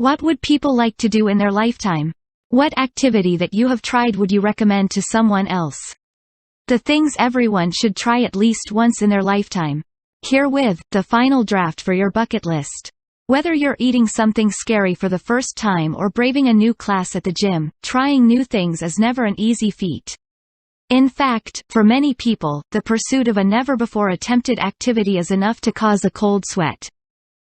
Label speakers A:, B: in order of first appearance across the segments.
A: What would people like to do in their lifetime? What activity that you have tried would you recommend to someone else? The things everyone should try at least once in their lifetime. Herewith, the final draft for your bucket list. Whether you're eating something scary for the first time or braving a new class at the gym, trying new things is never an easy feat. In fact, for many people, the pursuit of a never-before-attempted activity is enough to cause a cold sweat.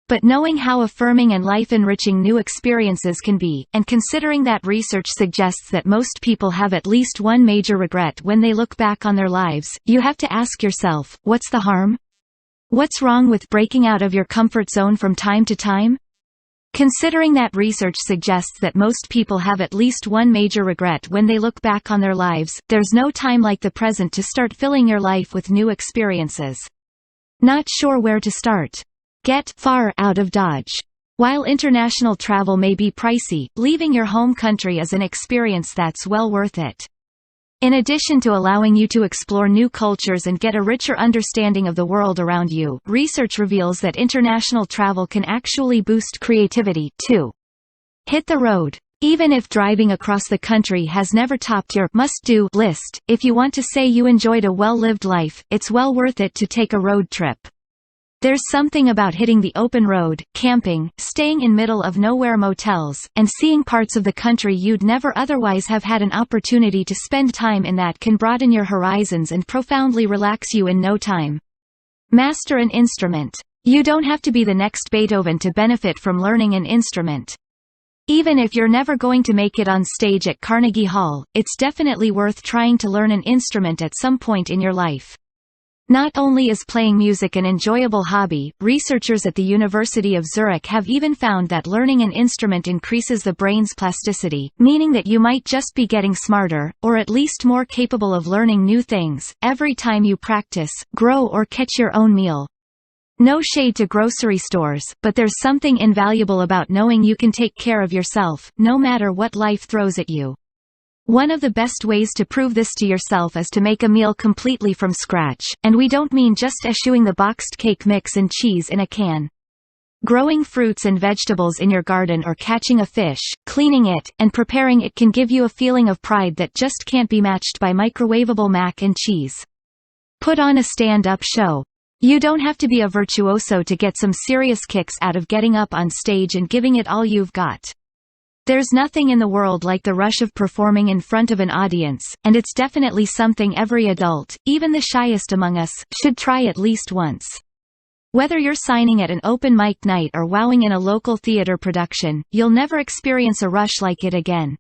A: But knowing how affirming and life-enriching new experiences can be, and considering that research suggests that most people have at least one major regret when they look back on their lives, you have to ask yourself, what's the harm? What's wrong with breaking out of your comfort zone from time to time? Considering that research suggests that most people have at least one major regret when they look back on their lives, there's no time like the present to start filling your life with new experiences. Not sure where to start? Get far out of Dodge. While international travel may be pricey, leaving your home country is an experience that's well worth it. In addition to allowing you to explore new cultures and get a richer understanding of the world around you, research reveals that international travel can actually boost creativity, too. Hit the road. Even if driving across the country has never topped your must-do list, if you want to say you enjoyed a well-lived life, it's well worth it to take a road trip. There's something about hitting the open road, camping, staying in middle-of-nowhere motels, and seeing parts of the country you'd never otherwise have had an opportunity to spend time in that can broaden your horizons and profoundly relax you in no time. Master an instrument. You don't have to be the next Beethoven to benefit from learning an instrument. Even if you're never going to make it on stage at Carnegie Hall, it's definitely worth trying to learn an instrument at some point in your life. Not only is playing music an enjoyable hobby, researchers at the University of Zurich have even found that learning an instrument increases the brain's plasticity, meaning that you might just be getting smarter, or at least more capable of learning new things, every time you practice, grow or catch your own meal. No shade to grocery stores, but there's something invaluable about knowing you can take care of yourself, no matter what life throws at you. One of the best ways to prove this to yourself is to make a meal completely from scratch, and we don't mean just eschewing the boxed cake mix and cheese in a can. Growing fruits and vegetables in your garden or catching a fish, cleaning it, and preparing it can give you a feeling of pride that just can't be matched by microwavable mac and cheese. Put on a stand-up show. You don't have to be a virtuoso to get some serious kicks out of getting up on stage and giving it all you've got. There's nothing in the world like the rush of performing in front of an audience, and it's definitely something every adult, even the shyest among us, should try at least once. Whether you're signing at an open mic night or wowing in a local theater production, you'll never experience a rush like it again.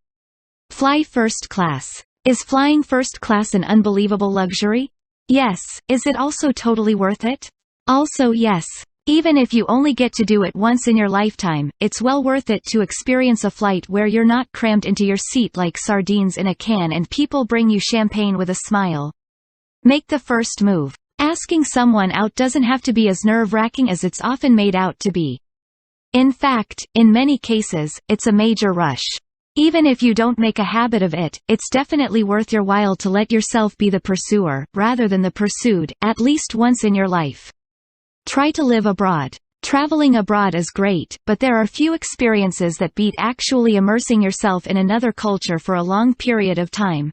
A: Fly first class. Is flying first class an unbelievable luxury? Yes. Is it also totally worth it? Also yes. Even if you only get to do it once in your lifetime, it's well worth it to experience a flight where you're not crammed into your seat like sardines in a can and people bring you champagne with a smile. Make the first move. Asking someone out doesn't have to be as nerve-wracking as it's often made out to be. In fact, in many cases, it's a major rush. Even if you don't make a habit of it, it's definitely worth your while to let yourself be the pursuer, rather than the pursued, at least once in your life. Try to live abroad. Traveling abroad is great, but there are few experiences that beat actually immersing yourself in another culture for a long period of time.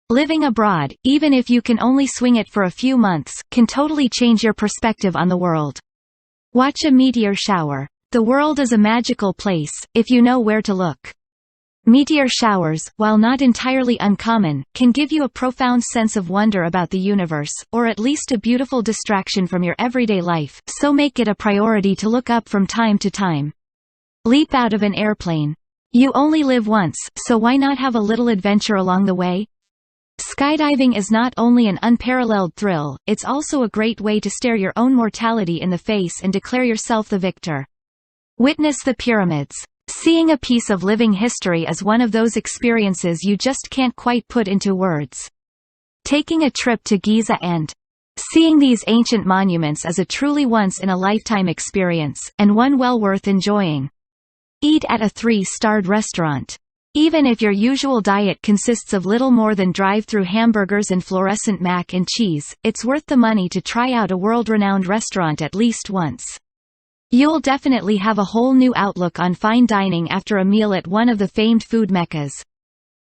A: Living abroad, even if you can only swing it for a few months, can totally change your perspective on the world. Watch a meteor shower. The world is a magical place, if you know where to look. Meteor showers, while not entirely uncommon, can give you a profound sense of wonder about the universe, or at least a beautiful distraction from your everyday life, so make it a priority to look up from time to time. Leap out of an airplane. You only live once, so why not have a little adventure along the way? Skydiving is not only an unparalleled thrill, it's also a great way to stare your own mortality in the face and declare yourself the victor. Witness the pyramids. Seeing a piece of living history is one of those experiences you just can't quite put into words. Taking a trip to Giza and seeing these ancient monuments is a truly once-in-a-lifetime experience, and one well worth enjoying. Eat at a 3-starred restaurant. Even if your usual diet consists of little more than drive-through hamburgers and fluorescent mac and cheese, it's worth the money to try out a world-renowned restaurant at least once. You'll definitely have a whole new outlook on fine dining after a meal at one of the famed food meccas.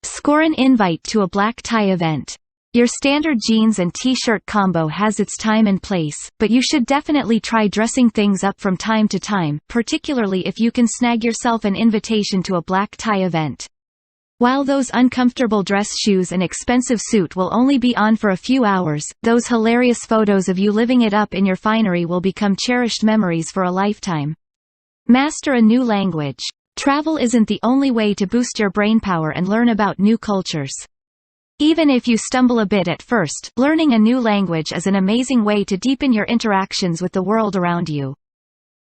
A: Score an invite to a black tie event. Your standard jeans and t-shirt combo has its time and place, but you should definitely try dressing things up from time to time, particularly if you can snag yourself an invitation to a black tie event. While those uncomfortable dress shoes and expensive suit will only be on for a few hours, those hilarious photos of you living it up in your finery will become cherished memories for a lifetime. Master a new language. Travel isn't the only way to boost your brainpower and learn about new cultures. Even if you stumble a bit at first, learning a new language is an amazing way to deepen your interactions with the world around you.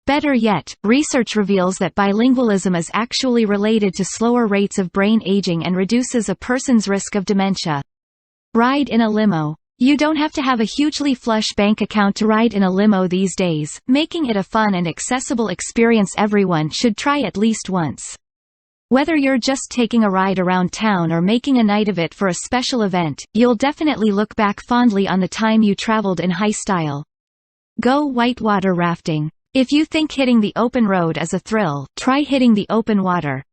A: Better yet, research reveals that bilingualism is actually related to slower rates of brain aging and reduces a person's risk of dementia. Ride in a limo. You don't have to have a hugely flush bank account to ride in a limo these days, making it a fun and accessible experience everyone should try at least once. Whether you're just taking a ride around town or making a night of it for a special event, you'll definitely look back fondly on the time you traveled in high style. Go whitewater rafting. If you think hitting the open road is a thrill, try hitting the open water.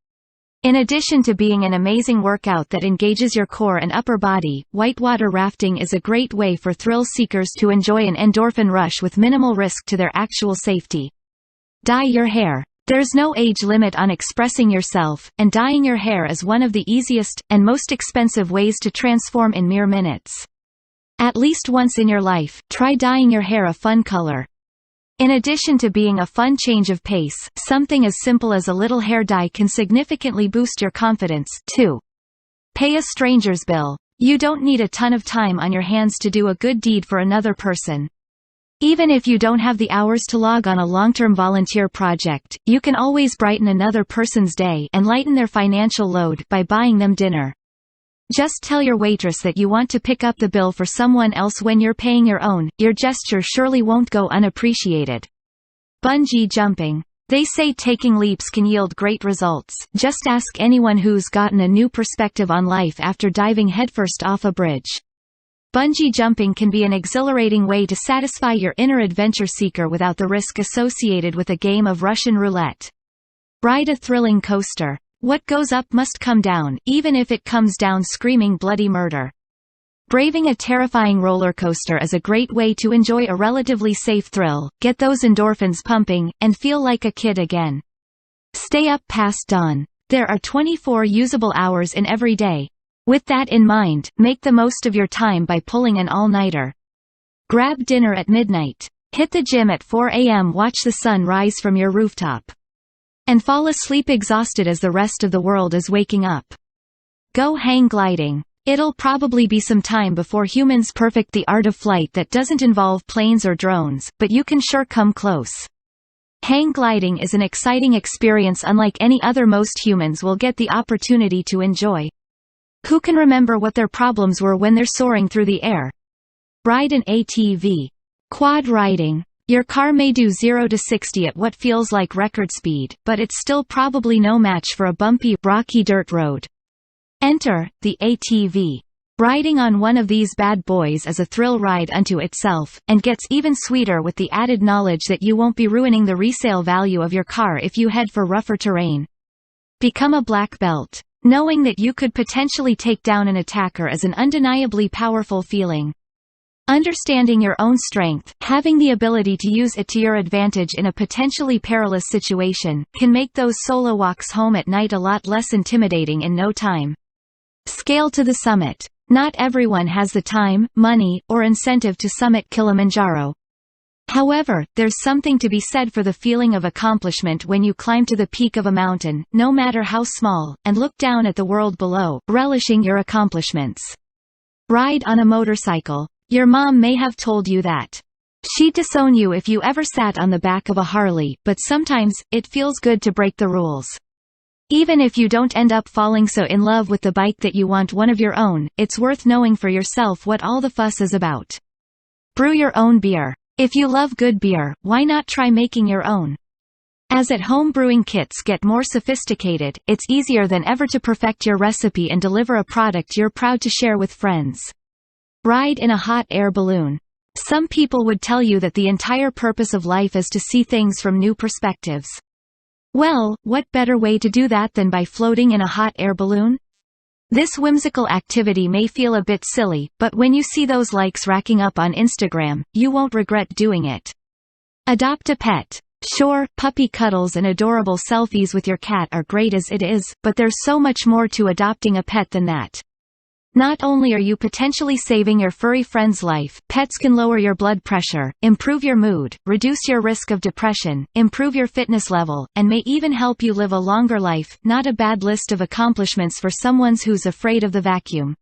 A: In addition to being an amazing workout that engages your core and upper body, whitewater rafting is a great way for thrill seekers to enjoy an endorphin rush with minimal risk to their actual safety. Dye your hair. There's no age limit on expressing yourself, and dyeing your hair is one of the easiest, and most expensive ways to transform in mere minutes. At least once in your life, try dyeing your hair a fun color. In addition to being a fun change of pace, something as simple as a little hair dye can significantly boost your confidence, too. Pay a stranger's bill. You don't need a ton of time on your hands to do a good deed for another person. Even if you don't have the hours to log on a long-term volunteer project, you can always brighten another person's day and lighten their financial load by buying them dinner. Just tell your waitress that you want to pick up the bill for someone else when you're paying your own. Your gesture surely won't go unappreciated. Bungee jumping. They say taking leaps can yield great results. Just ask anyone who's gotten a new perspective on life after diving headfirst off a bridge. Bungee jumping can be an exhilarating way to satisfy your inner adventure seeker without the risk associated with a game of Russian roulette. Ride a thrilling coaster. What goes up must come down, even if it comes down screaming bloody murder. Braving a terrifying roller coaster is a great way to enjoy a relatively safe thrill, get those endorphins pumping, and feel like a kid again. Stay up past dawn. There are 24 usable hours in every day. With that in mind, make the most of your time by pulling an all-nighter. Grab dinner at midnight. Hit the gym at 4 a.m. Watch the sun rise from your rooftop. And fall asleep exhausted as the rest of the world is waking up. Go hang gliding. It'll probably be some time before humans perfect the art of flight that doesn't involve planes or drones, but you can sure come close. Hang gliding is an exciting experience unlike any other most humans will get the opportunity to enjoy. Who can remember what their problems were when they're soaring through the air? Ride an ATV. Quad riding. Your car may do 0 to 60 at what feels like record speed, but it's still probably no match for a bumpy, rocky dirt road. Enter the ATV. Riding on one of these bad boys is a thrill ride unto itself, and gets even sweeter with the added knowledge that you won't be ruining the resale value of your car if you head for rougher terrain. Become a black belt. Knowing that you could potentially take down an attacker is an undeniably powerful feeling. Understanding your own strength, having the ability to use it to your advantage in a potentially perilous situation, can make those solo walks home at night a lot less intimidating in no time. Scale to the summit. Not everyone has the time, money, or incentive to summit Kilimanjaro. However, there's something to be said for the feeling of accomplishment when you climb to the peak of a mountain, no matter how small, and look down at the world below, relishing your accomplishments. Ride on a motorcycle. Your mom may have told you that she'd disown you if you ever sat on the back of a Harley, but sometimes, it feels good to break the rules. Even if you don't end up falling so in love with the bike that you want one of your own, it's worth knowing for yourself what all the fuss is about. Brew your own beer. If you love good beer, why not try making your own? As at-home brewing kits get more sophisticated, it's easier than ever to perfect your recipe and deliver a product you're proud to share with friends. Ride in a hot air balloon. Some people would tell you that the entire purpose of life is to see things from new perspectives. Well, what better way to do that than by floating in a hot air balloon? This whimsical activity may feel a bit silly, but when you see those likes racking up on Instagram, you won't regret doing it. Adopt a pet. Sure, puppy cuddles and adorable selfies with your cat are great as it is, but there's so much more to adopting a pet than that. Not only are you potentially saving your furry friend's life, pets can lower your blood pressure, improve your mood, reduce your risk of depression, improve your fitness level, and may even help you live a longer life. Not a bad list of accomplishments for someone who's afraid of the vacuum.